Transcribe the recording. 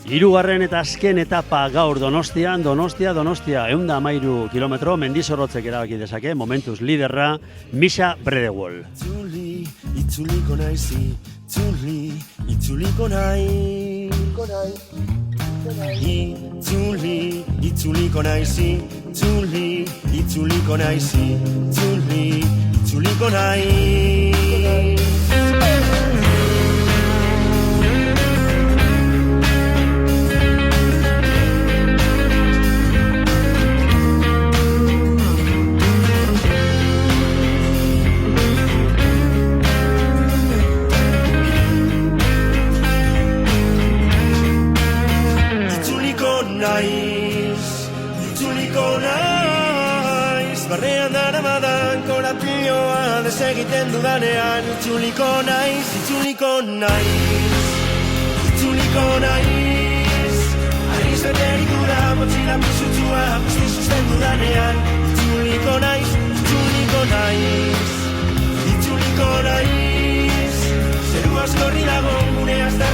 Hirugarren eta azken etapa gaur Donostian, Donostia, 113 kilometro, Mendizorrotzek erabaki dezake, momentuz liderra, Misha Bredewol. Itzuliko naiz, itzuliko naiz. Itzuliko naiz, itzuliko naiz, itzuliko naiz. Barrean daramadan korapioa desegiten dudanean itzuliko naiz, Ariz beterik dura motxila pisutzua guzti susten dudanean itzuliko naiz, Zeru askorri dago gune azta